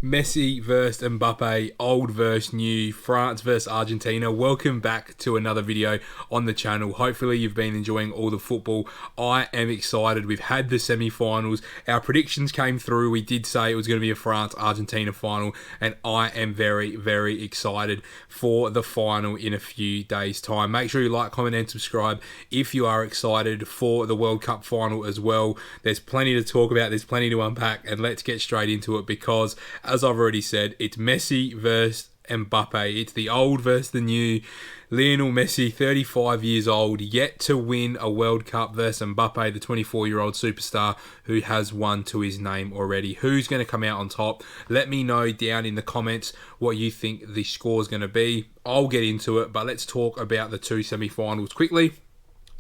Messi versus Mbappe, old versus new, France versus Argentina. Welcome back to another video on the channel. Hopefully you've been enjoying all the football. I am excited. We've had the semi-finals. Our predictions came through. We did say it was going to be a France-Argentina final, and I am very, very excited for the final in a few days' time. Make sure you like, comment, and subscribe if you are excited for the World Cup final as well. There's plenty to talk about. There's plenty to unpack, and let's get straight into it because, as I've already said, it's Messi versus Mbappe. It's the old versus the new. Lionel Messi, 35 years old, yet to win a World Cup versus Mbappe, the 24-year-old superstar who has one to his name already. Who's going to come out on top? Let me know down in the comments what you think the score is going to be. I'll get into it, but let's talk about the two semi-finals quickly.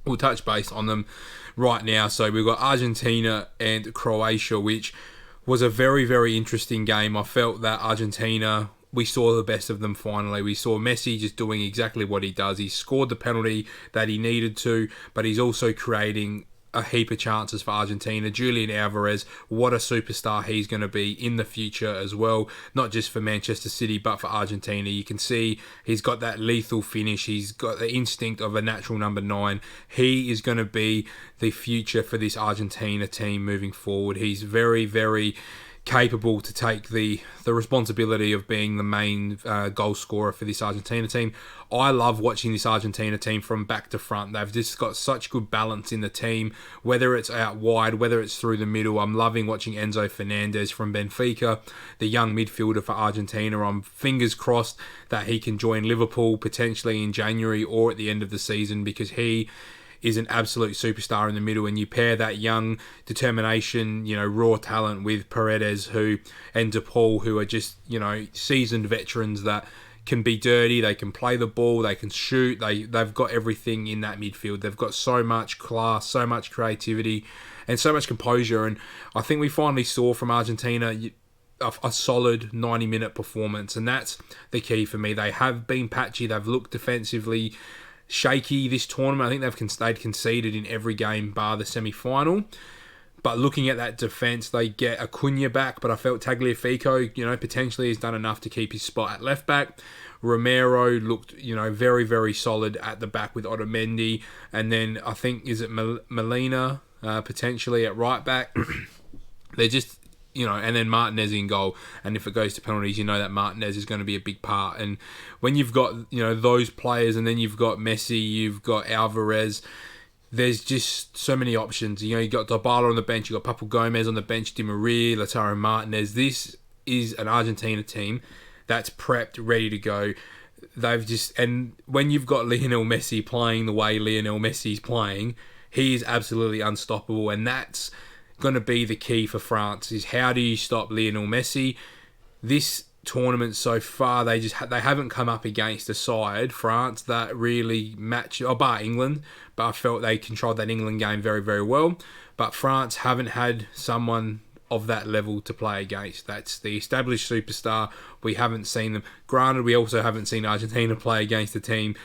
We'll touch base on them right now. So we've got Argentina and Croatia, which was a very, very interesting game. I felt that Argentina, we saw the best of them finally. We saw Messi just doing exactly what he does. He scored the penalty that he needed to, but he's also creating a heap of chances for Argentina. Julian Alvarez, what a superstar he's going to be in the future as well. Not just for Manchester City, but for Argentina. You can see he's got that lethal finish. He's got the instinct of a natural number 9. He is going to be the future for this Argentina team moving forward. He's very, very capable to take the responsibility of being the main goal scorer for this Argentina team. I love watching this Argentina team from back to front. They've just got such good balance in the team, whether it's out wide, whether it's through the middle. I'm loving watching Enzo Fernandez from Benfica, the young midfielder for Argentina. I'm fingers crossed that he can join Liverpool potentially in January or at the end of the season, because he is an absolute superstar in the middle, and you pair that young determination, raw talent with Paredes and De Paul, who are just, seasoned veterans that can be dirty, they can play the ball, they can shoot, they've got everything in that midfield. They've got so much class, so much creativity, and so much composure, and I think we finally saw from Argentina a solid 90-minute performance, and that's the key for me. They have been patchy, they've looked defensively shaky this tournament. I think they'd conceded in every game bar the semi-final. But looking at that defence, they get Acuna back, but I felt Tagliafico, potentially has done enough to keep his spot at left back. Romero looked, very, very solid at the back with Otamendi. And then I think, is it Molina, potentially at right back? They're just, and then Martinez in goal. And if it goes to penalties, that Martinez is going to be a big part. And when you've got, those players, and then you've got Messi, you've got Alvarez, there's just so many options. You've got Dybala on the bench, you've got Papu Gomez on the bench, Di Maria, Lautaro Martinez. This is an Argentina team that's prepped, ready to go. And when you've got Lionel Messi playing the way Lionel Messi's playing, he is absolutely unstoppable. And that's going to be the key for France, is how do you stop Lionel Messi? This tournament so far, they haven't come up against a side, France, that really match, bar England, but I felt they controlled that England game very, very well. But France haven't had someone of that level to play against. That's the established superstar. We haven't seen them. Granted, we also haven't seen Argentina play against a team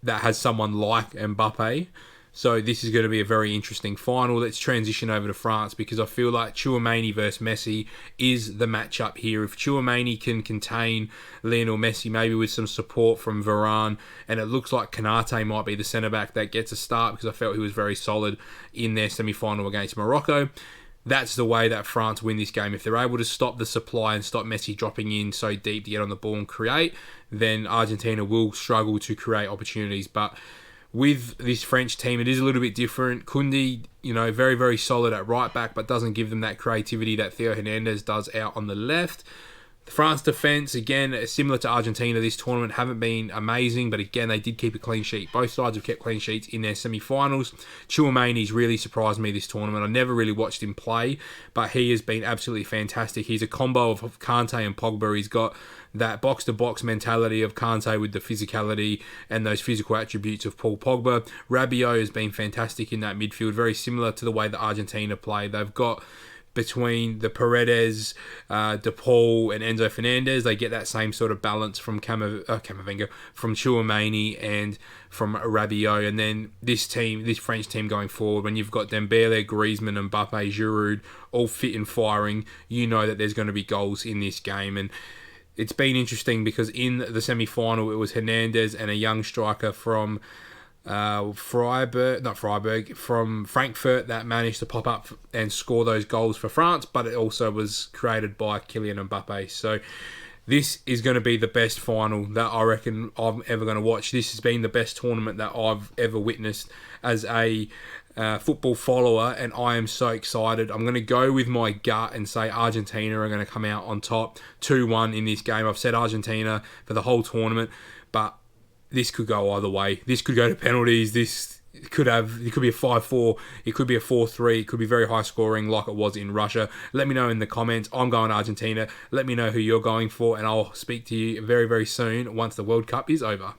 that has someone like Mbappe. So this is going to be a very interesting final. Let's transition over to France, because I feel like Tchouaméni versus Messi is the matchup here. If Tchouaméni can contain Lionel Messi, maybe with some support from Varane, and it looks like Konate might be the centre-back that gets a start, because I felt he was very solid in their semi-final against Morocco. That's the way that France win this game. If they're able to stop the supply and stop Messi dropping in so deep to get on the ball and create, then Argentina will struggle to create opportunities. But with this French team, it is a little bit different. Koundé, very, very solid at right back, but doesn't give them that creativity that Theo Hernandez does out on the left. The France defence, again, similar to Argentina this tournament, haven't been amazing, but again, they did keep a clean sheet. Both sides have kept clean sheets in their semi-finals. Tchouaméni's really surprised me this tournament. I never really watched him play, but he has been absolutely fantastic. He's a combo of Kante and Pogba. He's got that box-to-box mentality of Kante with the physicality and those physical attributes of Paul Pogba. Rabiot has been fantastic in that midfield, very similar to the way that Argentina play. They've got between the Paredes, DePaul, and Enzo Fernandez. They get that same sort of balance from Camavinga, from Chouameni, and from Rabiot. And then this French team going forward, when you've got Dembele, Griezmann, Mbappe, Giroud, all fit and firing, you know that there's going to be goals in this game. And it's been interesting because in the semi-final, it was Hernandez and a young striker from from Frankfurt that managed to pop up and score those goals for France, but it also was created by Kylian Mbappe. So this is going to be the best final that I reckon I'm ever going to watch. This has been the best tournament that I've ever witnessed as a football follower, and I am so excited. I'm going to go with my gut and say Argentina are going to come out on top 2-1 in this game. I've said Argentina for the whole tournament, but this could go either way. This could go to penalties. It could be a 5-4. It could be a 4-3. It could be very high scoring like it was in Russia. Let me know in the comments. I'm going Argentina. Let me know who you're going for, and I'll speak to you very, very soon once the World Cup is over.